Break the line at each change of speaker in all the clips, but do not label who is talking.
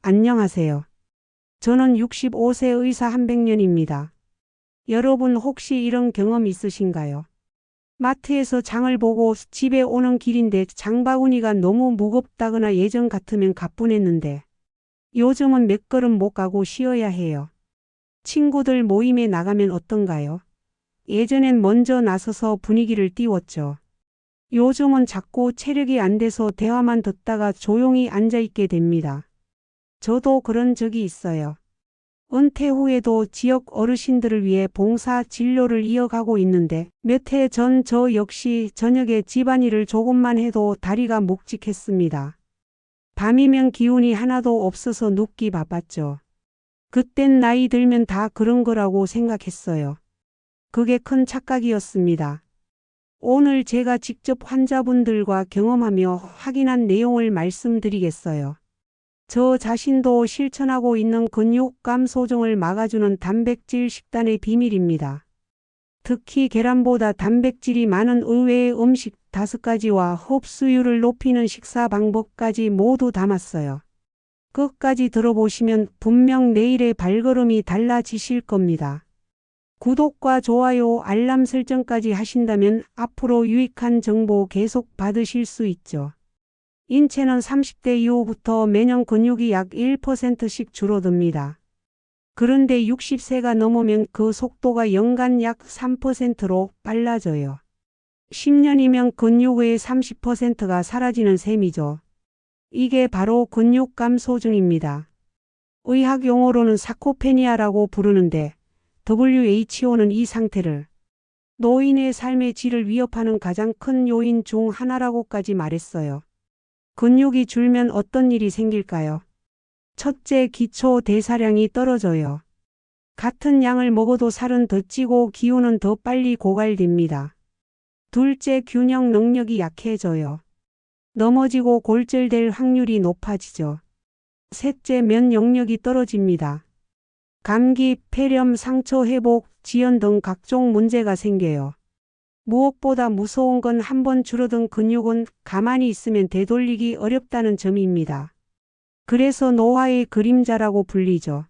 안녕하세요. 저는 65세 의사 한백년입니다. 여러분 혹시 이런 경험 있으신가요? 마트에서 장을 보고 집에 오는 길인데 장바구니가 너무 무겁다거나 예전 같으면 가뿐했는데 요즘은 몇 걸음 못 가고 쉬어야 해요. 친구들 모임에 나가면 어떤가요? 예전엔 먼저 나서서 분위기를 띄웠죠. 요즘은 자꾸 체력이 안 돼서 대화만 듣다가 조용히 앉아있게 됩니다. 저도 그런 적이 있어요. 은퇴 후에도 지역 어르신들을 위해 봉사 진료를 이어가고 있는데 몇 해 전 저 역시 저녁에 집안일을 조금만 해도 다리가 묵직했습니다. 밤이면 기운이 하나도 없어서 눕기 바빴죠. 그땐 나이 들면 다 그런 거라고 생각했어요. 그게 큰 착각이었습니다. 오늘 제가 직접 환자분들과 경험하며 확인한 내용을 말씀드리겠어요. 저 자신도 실천하고 있는 근육 감소증을 막아주는 단백질 식단의 비밀입니다. 특히 계란보다 단백질이 많은 의외의 음식 5가지와 흡수율을 높이는 식사 방법까지 모두 담았어요. 끝까지 들어보시면 분명 내일의 발걸음이 달라지실 겁니다. 구독과 좋아요, 알람 설정까지 하신다면 앞으로 유익한 정보 계속 받으실 수 있죠. 인체는 30대 이후부터 매년 근육이 약 1%씩 줄어듭니다. 그런데 60세가 넘으면 그 속도가 연간 약 3%로 빨라져요. 10년이면 근육의 30%가 사라지는 셈이죠. 이게 바로 근육 감소증입니다. 의학 용어로는 사코페니아라고 부르는데 WHO는 이 상태를 노인의 삶의 질을 위협하는 가장 큰 요인 중 하나라고까지 말했어요. 근육이 줄면 어떤 일이 생길까요? 첫째, 기초 대사량이 떨어져요. 같은 양을 먹어도 살은 더 찌고 기운은 더 빨리 고갈됩니다. 둘째, 균형 능력이 약해져요. 넘어지고 골절될 확률이 높아지죠. 셋째, 면역력이 떨어집니다. 감기, 폐렴, 상처 회복, 지연 등 각종 문제가 생겨요. 무엇보다 무서운 건 한번 줄어든 근육은 가만히 있으면 되돌리기 어렵다는 점입니다. 그래서 노화의 그림자라고 불리죠.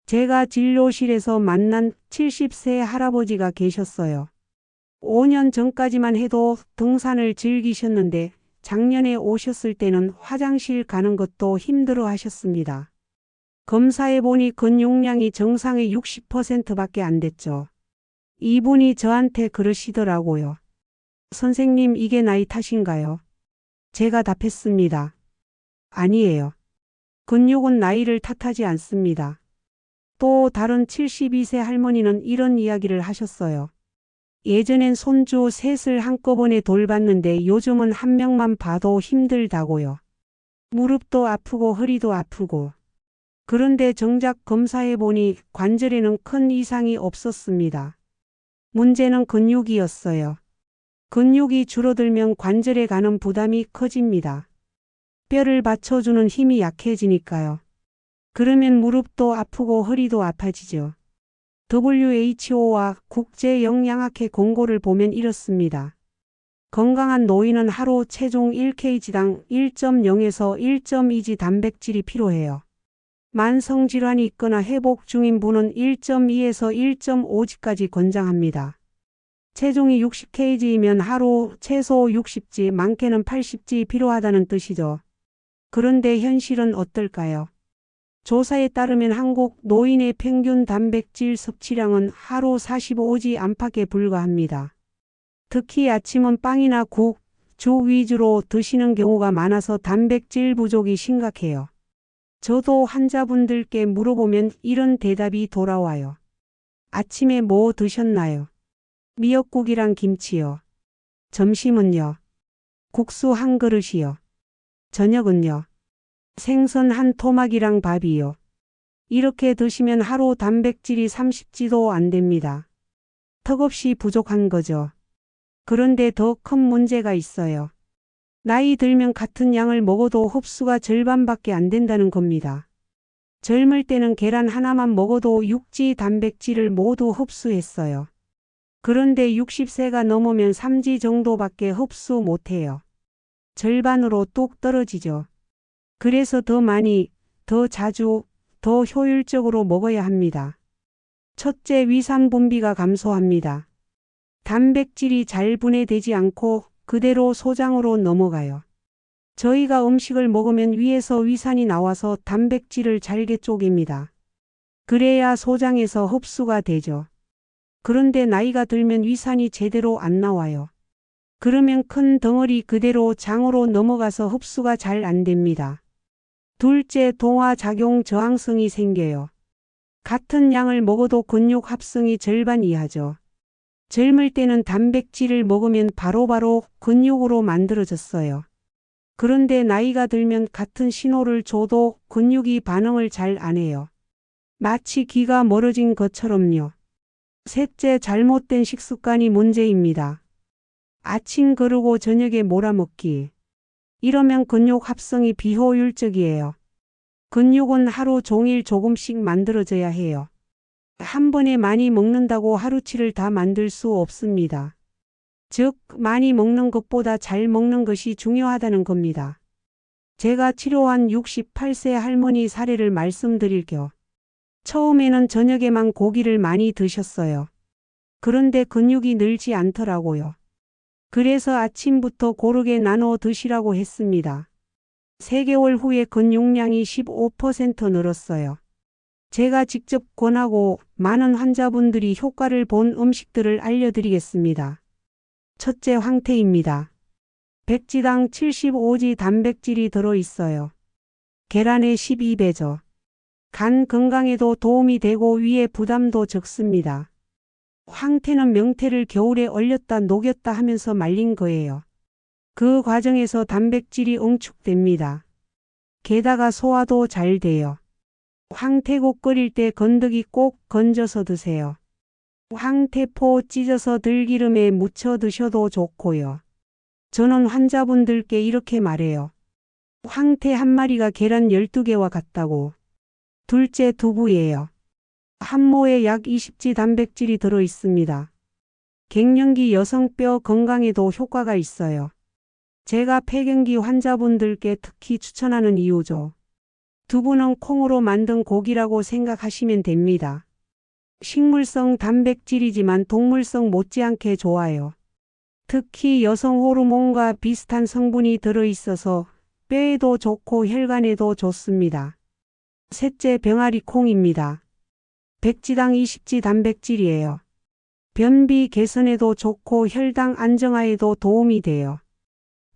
제가 진료실에서 만난 70세 할아버지가 계셨어요. 5년 전까지만 해도 등산을 즐기셨는데 작년에 오셨을 때는 화장실 가는 것도 힘들어 하셨습니다. 검사해보니 근육량이 정상의 60%밖에 안 됐죠. 이분이 저한테 그러시더라고요. 선생님, 이게 나이 탓인가요? 제가 답했습니다. 아니에요. 근육은 나이를 탓하지 않습니다. 또 다른 72세 할머니는 이런 이야기를 하셨어요. 예전엔 손주 셋을 한꺼번에 돌봤는데 요즘은 한 명만 봐도 힘들다고요. 무릎도 아프고 허리도 아프고. 그런데 정작 검사해보니 관절에는 큰 이상이 없었습니다. 문제는 근육이었어요. 근육이 줄어들면 관절에 가는 부담이 커집니다. 뼈를 받쳐주는 힘이 약해지니까요. 그러면 무릎도 아프고 허리도 아파지죠. WHO와 국제영양학회 공고를 보면 이렇습니다. 건강한 노인은 하루 체중 1kg당 1.0에서 1.2g 단백질이 필요해요. 만성질환이 있거나 회복 중인 분은 1.2에서 1.5g까지 권장합니다. 체중이 60kg이면 하루 최소 60g, 많게는 80g 필요하다는 뜻이죠. 그런데 현실은 어떨까요? 조사에 따르면 한국 노인의 평균 단백질 섭취량은 하루 45g 안팎에 불과합니다. 특히 아침은 빵이나 국, 죽 위주로 드시는 경우가 많아서 단백질 부족이 심각해요. 저도 환자분들께 물어보면 이런 대답이 돌아와요. 아침에 뭐 드셨나요? 미역국이랑 김치요. 점심은요? 국수 한 그릇이요. 저녁은요? 생선 한 토막이랑 밥이요. 이렇게 드시면 하루 단백질이 30g도 안 됩니다. 턱없이 부족한 거죠. 그런데 더 큰 문제가 있어요. 나이 들면 같은 양을 먹어도 흡수가 절반밖에 안 된다는 겁니다. 젊을 때는 계란 하나만 먹어도 육지 단백질을 모두 흡수했어요. 그런데 60세가 넘으면 3지 정도밖에 흡수 못해요. 절반으로 뚝 떨어지죠. 그래서 더 많이, 더 자주, 더 효율적으로 먹어야 합니다. 첫째, 위산 분비가 감소합니다. 단백질이 잘 분해되지 않고 그대로 소장으로 넘어가요. 저희가 음식을 먹으면 위에서 위산이 나와서 단백질을 잘게 쪼갭니다. 그래야 소장에서 흡수가 되죠. 그런데 나이가 들면 위산이 제대로 안 나와요. 그러면 큰 덩어리 그대로 장으로 넘어가서 흡수가 잘 안 됩니다. 둘째, 동화작용 저항성이 생겨요. 같은 양을 먹어도 근육 합성이 절반 이하죠. 젊을 때는 단백질을 먹으면 바로바로 근육으로 만들어졌어요. 그런데 나이가 들면 같은 신호를 줘도 근육이 반응을 잘 안 해요. 마치 귀가 멀어진 것처럼요. 셋째, 잘못된 식습관이 문제입니다. 아침 거르고 저녁에 몰아먹기. 이러면 근육 합성이 비효율적이에요. 근육은 하루 종일 조금씩 만들어져야 해요. 한 번에 많이 먹는다고 하루치를 다 만들 수 없습니다. 즉, 많이 먹는 것보다 잘 먹는 것이 중요하다는 겁니다. 제가 치료한 68세 할머니 사례를 말씀드릴게요. 처음에는 저녁에만 고기를 많이 드셨어요. 그런데 근육이 늘지 않더라고요. 그래서 아침부터 고르게 나눠 드시라고 했습니다. 3개월 후에 근육량이 15% 늘었어요. 제가 직접 권하고 많은 환자분들이 효과를 본 음식들을 알려드리겠습니다. 첫째, 황태입니다. 백지당 75지 단백질이 들어있어요. 계란의 12배죠. 간 건강에도 도움이 되고 위에 부담도 적습니다. 황태는 명태를 겨울에 얼렸다 녹였다 하면서 말린 거예요. 그 과정에서 단백질이 응축됩니다. 게다가 소화도 잘 돼요. 황태국 끓일 때 건더기 꼭 건져서 드세요. 황태포 찢어서 들기름에 묻혀 드셔도 좋고요. 저는 환자분들께 이렇게 말해요. 황태 한 마리가 계란 12개와 같다고. 둘째, 두부예요. 한 모에 약 20지 단백질이 들어 있습니다. 갱년기 여성뼈 건강에도 효과가 있어요. 제가 폐경기 환자분들께 특히 추천하는 이유죠. 두부는 콩으로 만든 고기라고 생각하시면 됩니다. 식물성 단백질이지만 동물성 못지않게 좋아요. 특히 여성 호르몬과 비슷한 성분이 들어있어서 뼈에도 좋고 혈관에도 좋습니다. 셋째, 병아리 콩입니다. 백지당 20지 단백질이에요. 변비 개선에도 좋고 혈당 안정화에도 도움이 돼요.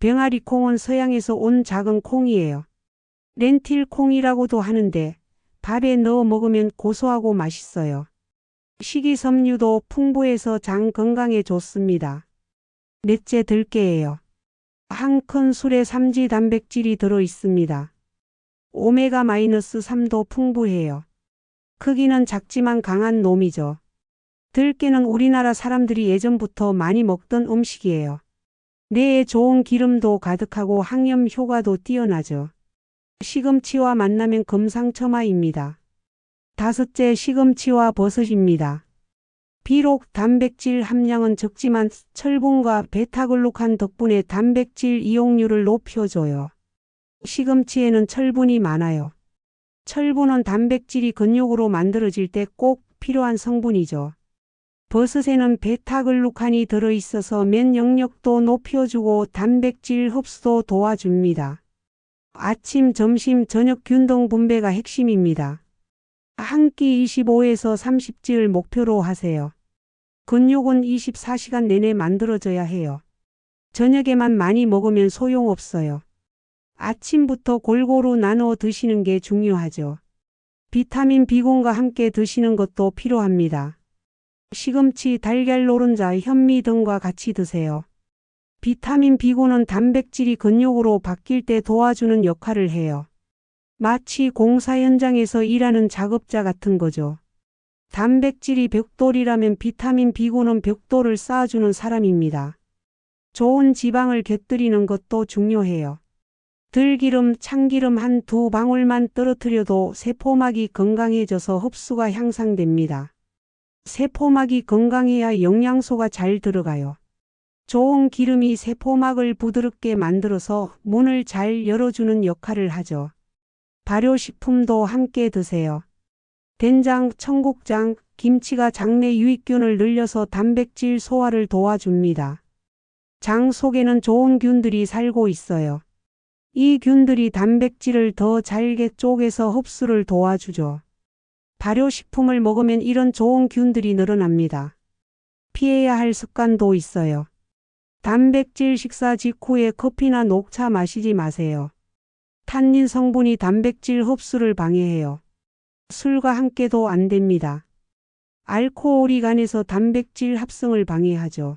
병아리 콩은 서양에서 온 작은 콩이에요. 렌틸 콩이라고도 하는데 밥에 넣어 먹으면 고소하고 맛있어요. 식이섬유도 풍부해서 장 건강에 좋습니다. 넷째, 들깨예요. 한 큰 술에 3지 단백질이 들어 있습니다. 오메가-3도 풍부해요. 크기는 작지만 강한 놈이죠. 들깨는 우리나라 사람들이 예전부터 많이 먹던 음식이에요. 뇌에 좋은 기름도 가득하고 항염 효과도 뛰어나죠. 시금치와 만나면 금상첨화입니다. 다섯째, 시금치와 버섯입니다. 비록 단백질 함량은 적지만 철분과 베타글루칸 덕분에 단백질 이용률을 높여줘요. 시금치에는 철분이 많아요. 철분은 단백질이 근육으로 만들어질 때 꼭 필요한 성분이죠. 버섯에는 베타글루칸이 들어있어서 면역력도 높여주고 단백질 흡수도 도와줍니다. 아침, 점심, 저녁 균등 분배가 핵심입니다. 한 끼 25에서 30지를 목표로 하세요. 근육은 24시간 내내 만들어져야 해요. 저녁에만 많이 먹으면 소용없어요. 아침부터 골고루 나눠 드시는 게 중요하죠. 비타민 B군과 함께 드시는 것도 필요합니다. 시금치, 달걀 노른자, 현미 등과 같이 드세요. 비타민 B군은 단백질이 근육으로 바뀔 때 도와주는 역할을 해요. 마치 공사 현장에서 일하는 작업자 같은 거죠. 단백질이 벽돌이라면 비타민 B군은 벽돌을 쌓아주는 사람입니다. 좋은 지방을 곁들이는 것도 중요해요. 들기름, 참기름 한 2방울만 떨어뜨려도 세포막이 건강해져서 흡수가 향상됩니다. 세포막이 건강해야 영양소가 잘 들어가요. 좋은 기름이 세포막을 부드럽게 만들어서 문을 잘 열어주는 역할을 하죠. 발효식품도 함께 드세요. 된장, 청국장, 김치가 장내 유익균을 늘려서 단백질 소화를 도와줍니다. 장 속에는 좋은 균들이 살고 있어요. 이 균들이 단백질을 더 잘게 쪼개서 흡수를 도와주죠. 발효식품을 먹으면 이런 좋은 균들이 늘어납니다. 피해야 할 습관도 있어요. 단백질 식사 직후에 커피나 녹차 마시지 마세요. 탄닌 성분이 단백질 흡수를 방해해요. 술과 함께도 안 됩니다. 알코올이 간에서 단백질 합성을 방해하죠.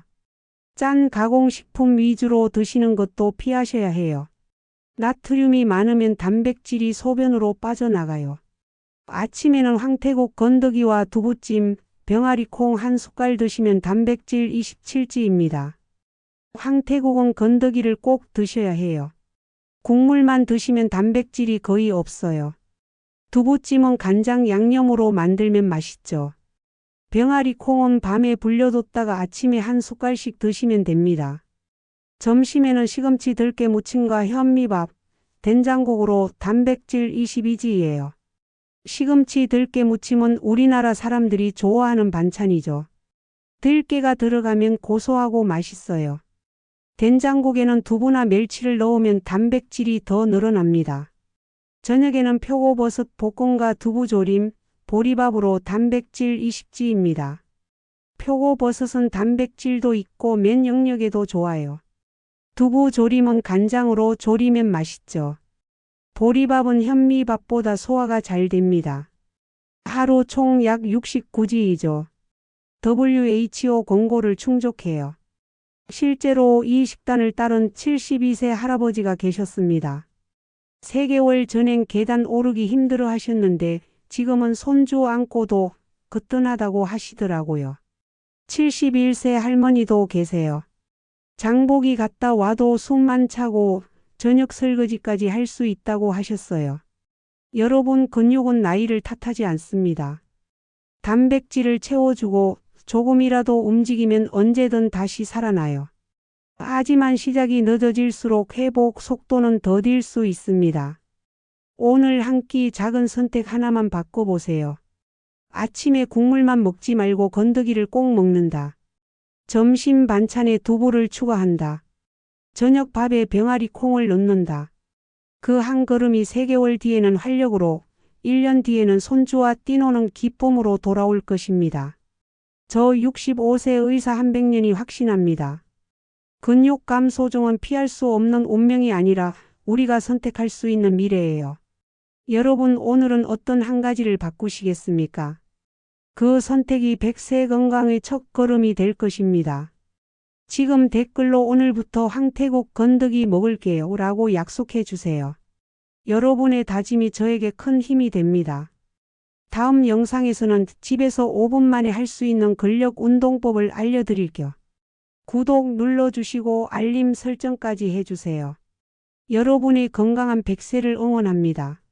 짠 가공식품 위주로 드시는 것도 피하셔야 해요. 나트륨이 많으면 단백질이 소변으로 빠져나가요. 아침에는 황태국 건더기와 두부찜, 병아리콩 한 숟갈 드시면 단백질 27지입니다. 황태국은 건더기를 꼭 드셔야 해요. 국물만 드시면 단백질이 거의 없어요. 두부찜은 간장 양념으로 만들면 맛있죠. 병아리콩은 밤에 불려뒀다가 아침에 한 숟갈씩 드시면 됩니다. 점심에는 시금치 들깨 무침과 현미밥, 된장국으로 단백질 22지예요. 시금치 들깨 무침은 우리나라 사람들이 좋아하는 반찬이죠. 들깨가 들어가면 고소하고 맛있어요. 된장국에는 두부나 멸치를 넣으면 단백질이 더 늘어납니다. 저녁에는 표고버섯 볶음과 두부조림, 보리밥으로 단백질 20지입니다. 표고버섯은 단백질도 있고 면역력에도 좋아요. 두부조림은 간장으로 조리면 맛있죠. 보리밥은 현미밥보다 소화가 잘 됩니다. 하루 총 약 69지이죠. WHO 권고를 충족해요. 실제로 이 식단을 따른 72세 할아버지가 계셨습니다. 3개월 전엔 계단 오르기 힘들어 하셨는데 지금은 손주 안고도 거뜬하다고 하시더라고요. 71세 할머니도 계세요. 장보기 갔다 와도 숨만 차고 저녁 설거지까지 할 수 있다고 하셨어요. 여러분, 근육은 나이를 탓하지 않습니다. 단백질을 채워주고 조금이라도 움직이면 언제든 다시 살아나요. 하지만 시작이 늦어질수록 회복 속도는 더딜 수 있습니다. 오늘 한 끼 작은 선택 하나만 바꿔보세요. 아침에 국물만 먹지 말고 건더기를 꼭 먹는다. 점심 반찬에 두부를 추가한다. 저녁 밥에 병아리 콩을 넣는다. 그 한 걸음이 3개월 뒤에는 활력으로, 1년 뒤에는 손주와 뛰노는 기쁨으로 돌아올 것입니다. 저 65세 의사 한백년이 확신합니다. 근육 감소종은 피할 수 없는 운명이 아니라 우리가 선택할 수 있는 미래예요. 여러분, 오늘은 어떤 한 가지를 바꾸시겠습니까? 그 선택이 100세 건강의 첫걸음이 될 것입니다. 지금 댓글로 오늘부터 황태국 건더기 먹을게요 라고 약속해 주세요. 여러분의 다짐이 저에게 큰 힘이 됩니다. 다음 영상에서는 집에서 5분 만에 할 수 있는 근력 운동법을 알려드릴게요. 구독 눌러주시고 알림 설정까지 해주세요. 여러분의 건강한 100세를 응원합니다.